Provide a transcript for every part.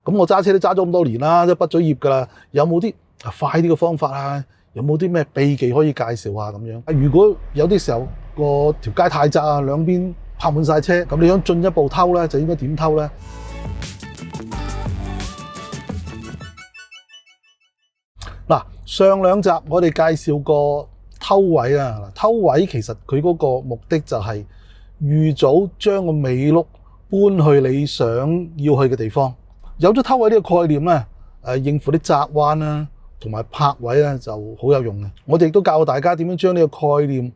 咁我揸車都揸咗咁多年啦，都畢咗業㗎啦，有冇啲快啲嘅方法啊？有冇啲咩秘技可以介紹下咁樣？如果有啲時候個條街太窄啊，兩邊泊滿晒車，咁你想進一步偷咧，就應該點偷咧？嗱，上兩集我哋介紹過偷位啊，偷位其實佢嗰個目的就係預早將個尾轆搬去你想要去嘅地方。有咗偷位呢個概念咧，應付啲窄彎啦，同埋泊位咧就好有用嘅。我哋亦都教大家點樣將呢個概念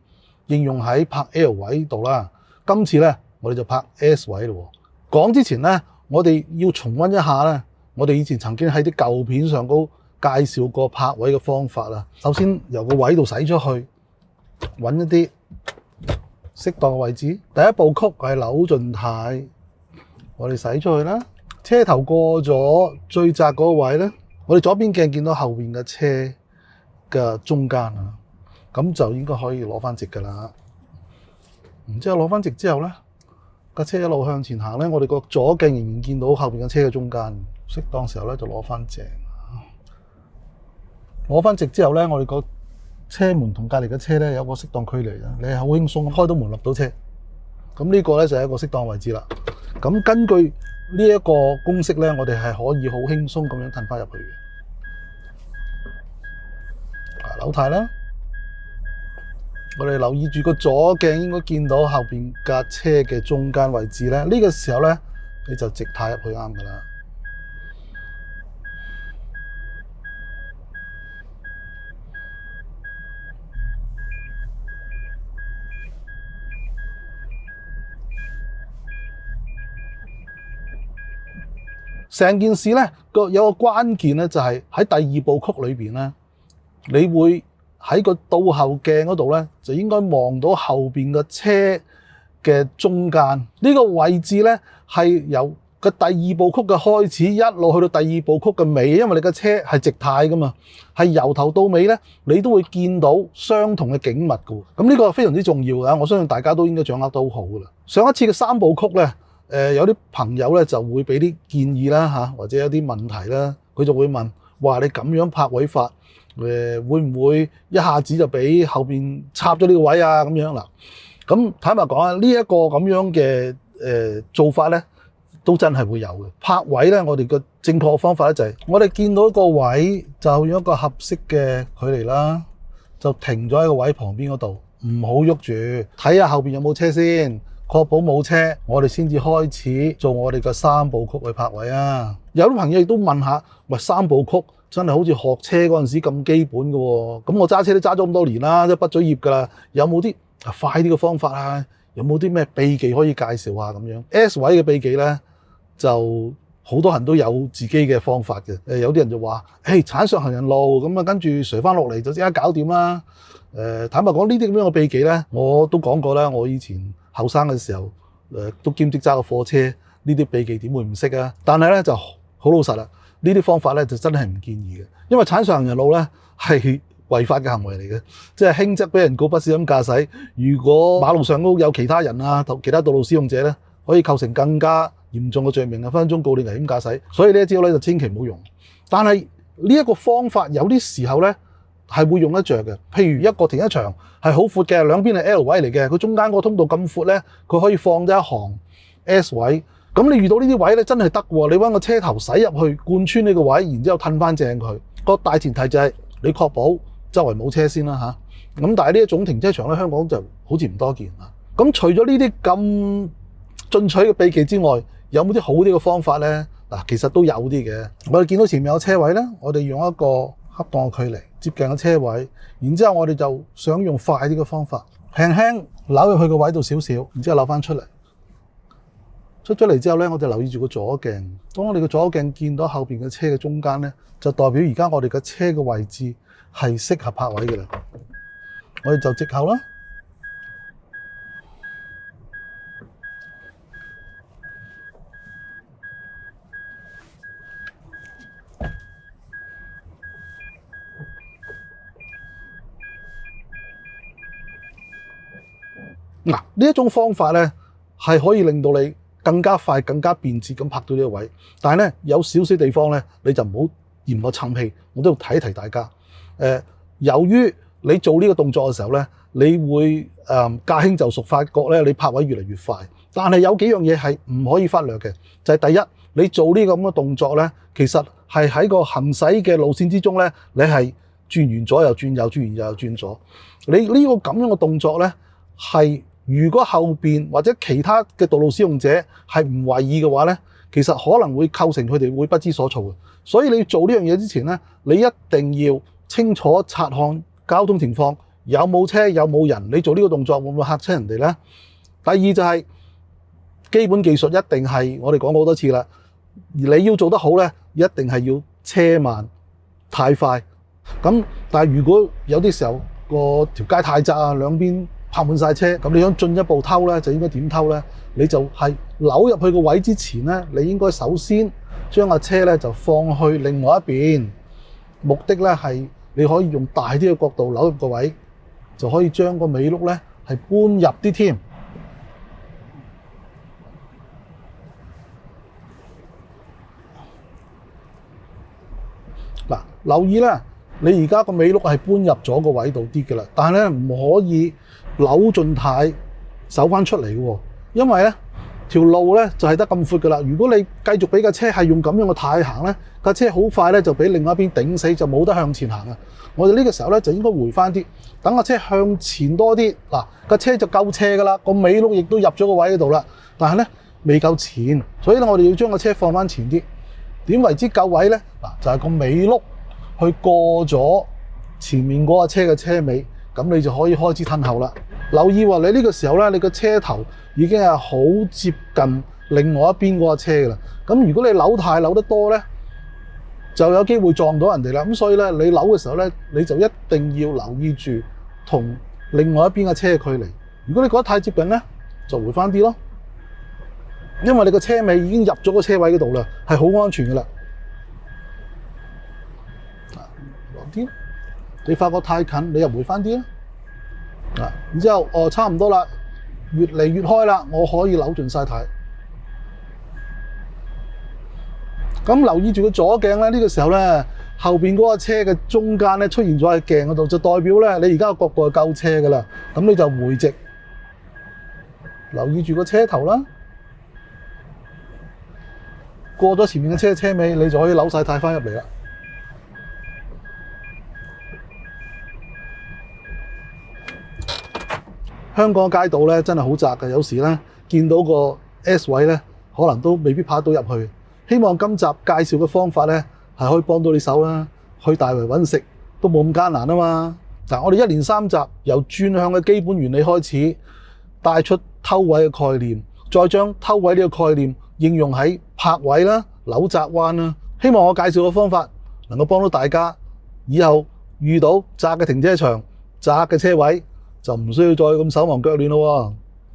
應用喺泊 L 位度啦。今次咧，我哋就泊 S 位咯。講之前咧，我哋要重溫一下咧，我哋以前曾經喺啲舊片上高介紹過泊位嘅方法啦。首先由個位度駛出去，揾一啲適當嘅位置。第一步曲係扭盡軚，我哋駛出去啦。車頭過咗最窄嗰個位咧，我哋左邊鏡見到後邊嘅車嘅中間啊，咁就應該可以攞翻直噶啦。然之後攞翻直之後咧，架車一路向前行咧，我哋個左鏡仍然見到後邊嘅車嘅中間。適當時候咧就攞翻正。攞翻直之後咧，我哋個車門同隔離嘅車咧有個適當距離啊，你係好輕鬆開到門入到車。咁呢個咧就係一個適當位置啦。咁根據呢一個公式咧，我哋係可以好輕鬆咁樣褪翻入去嘅。扭軚啦，我哋留意住個左鏡應該見到後邊架車嘅中間位置咧。呢個時候咧，你就直軚入去啱噶啦。成件事咧有個關鍵咧，就係喺第二部曲裏邊咧，你會喺個倒後鏡嗰度咧，就應該望到後邊個車嘅中間呢個位置咧，係由個第二部曲嘅開始一路去到第二部曲嘅尾，因為你個車係直軚噶嘛，係由頭到尾咧，你都會見到相同嘅景物噶。咁呢個非常之重要㗎，我相信大家都應該掌握得好好噶啦。上一次嘅三部曲咧。有啲朋友咧就會俾啲建議啦嚇，或者有啲問題啦，佢就會問話你咁樣泊位法，會唔會一下子就俾後邊插咗呢個位啊咁樣嗱？咁坦白講啊，呢一個咁樣嘅做法咧，都真係會有嘅。泊位咧，我哋個正確嘅方法咧就係我哋見到一個位就用一個合適嘅距離啦，就停咗喺個位旁邊嗰度，唔好喐住，睇下後邊有冇車先。確保冇車，我哋先至開始做我哋嘅三部曲去泊位啊！有啲朋友亦都問下，喂，三部曲真係好似學車嗰陣時咁基本嘅喎？咁我揸車都揸咗咁多年啦，都畢咗業㗎啦，有冇啲快啲嘅方法啊？有冇啲咩秘技可以介紹下咁樣 ？S 位嘅秘技咧，就好多人都有自己嘅方法嘅。有啲人就話，鏟上行人路咁啊，跟住垂翻落嚟就即刻搞掂啦。坦白講，呢啲咁樣嘅秘技咧，我都講過啦，我以前後生嘅時候，都兼職揸個貨車，呢啲秘技點會唔識啊？但係咧就好老實啦，呢啲方法咧就真係唔建議嘅，因為鏟上行人路咧係違法嘅行為嚟嘅，即係輕則俾人告不小心駕駛。如果馬路上都有其他人啊，其他道路使用者咧，可以構成更加嚴重嘅罪名啊，分分鐘告你危險駕駛。所以呢一招咧就千祈唔好用。但係呢一個方法有啲時候咧，係會用得着嘅，譬如一個停車場係好闊嘅，兩邊係 L 位嚟嘅，佢中間個通道咁闊咧，佢可以放咗一行 S 位。咁你遇到呢啲位咧，真係得喎！你揾個車頭駛入去，貫穿呢個位，然之後褪翻正佢。個大前提就係你確保周圍冇車先啦嚇。咁但係呢一種停車場咧，香港就好似唔多見啊。咁除咗呢啲咁進取嘅秘技之外，有冇啲好啲嘅方法咧？嗱，其實都有啲嘅。我哋見到前面有車位咧，我哋用一個恰當嘅距離接近個車位，然之後我哋就想用快啲嘅方法，輕輕扭入去個位度少少，然之後扭翻出嚟。出咗嚟之後咧，我哋留意住個左鏡。當我哋個左鏡見到後邊嘅車嘅中間咧，就代表而家我哋嘅車嘅位置係適合泊位嘅啦。我哋就直後啦。嗱，呢一種方法咧，係可以令到你更加快、更加便捷咁拍到呢個位。但係咧有少少地方咧，你就唔好嫌我沉氣，我都要提一提大家。由於你做呢個動作嘅時候咧，你會駕輕就熟，發覺咧你拍位越嚟越快。但係有幾樣嘢係唔可以忽略嘅，就係第一，你做呢個咁嘅動作咧，其實係喺個行駛嘅路線之中咧，你係轉完左又轉右，轉完右又轉左。你呢個咁樣嘅動作咧，係如果後邊或者其他嘅道路使用者係唔為意嘅話咧，其實可能會構成佢哋會不知所措嘅。所以你做呢樣嘢之前咧，你一定要清楚察看交通情況，有冇車有冇人，你做呢個動作會唔會嚇親人哋咧？第二就係基本技術一定係我哋講過好多次啦，而你要做得好咧，一定係要車慢太快。咁但係如果有啲時候個條街太窄啊，兩邊泊滿晒車，咁你想進一步偷咧，就應該點偷咧？你就係扭入去個位之前咧，你應該首先將架車咧就放去另外一邊，目的咧係你可以用大啲嘅角度扭入個位，就可以將個尾轆咧係搬入啲添。嗱，留意咧，你而家個尾轆係搬入咗個位度啲嘅啦，但係咧唔可以扭盡軚走翻出嚟喎，因為咧條路咧就係得咁闊嘅啦。如果你繼續俾架車係用咁樣嘅軚行咧，架車好快咧就俾另外一邊頂死，就冇得向前行啊！我哋呢個時候咧就應該回翻啲，等架車向前多啲。嗱，架車就夠斜嘅啦，個尾轆亦都入咗個位喺度啦，但係咧未夠前，所以咧我哋要將個車放翻前啲。點為之夠位咧？嗱，就係個尾轆去過咗前面嗰架車嘅車尾，咁你就可以開始褪後啦。留意喎，你呢個時候咧，你個車頭已經係好接近另外一邊嗰架車㗎啦。咁如果你扭得多咧，就有機會撞到人哋啦。咁所以咧，你扭嘅時候咧，你就一定要留意住同另外一邊嘅車嘅距離。如果你覺得太接近咧，就回翻啲咯。因為你個車尾已經入咗個車位嗰度啦，係好安全噶啦。落啲，你發覺太近，你又回翻啲啦。然之後差唔多啦，越嚟越開啦，我可以扭盡晒軚。咁留意住個左鏡咧，呢個時候咧，後邊嗰個車嘅中間咧出現咗喺鏡嗰度，就代表咧你而家個角度係夠車噶啦。咁你就回直，留意住個車頭啦。過咗前面嘅車尾，你就可以扭晒軚翻入嚟啦。香港嘅街道咧真係好窄嘅，有時咧見到個 S 位咧，可能都未必拍到入去。希望今集介紹嘅方法咧係可以幫到你手啦。去大圍揾食都冇咁艱難啊嘛。嗱，我哋一連3集由轉向嘅基本原理開始，帶出偷位嘅概念，再將偷位呢個概念應用喺泊位啦、扭窄彎啦。希望我介紹嘅方法能夠幫到大家，以後遇到窄嘅停車場、窄嘅車位，就唔需要再咁手忙腳亂咯。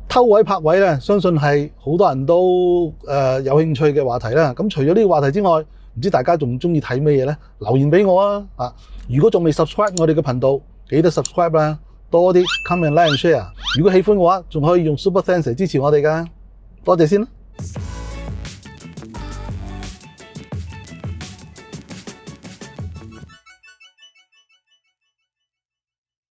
偷位泊位咧，相信係好多人都有興趣嘅話題啦。咁除咗呢個話題之外，唔知大家仲中意睇咩嘢咧？留言俾我啊！如果仲未 subscribe 我哋嘅頻道，記得 subscribe 啦，多啲 comment、like and share。如果喜歡嘅話，仲可以用 Super Thanks 嚟支持我哋噶。多謝先啦。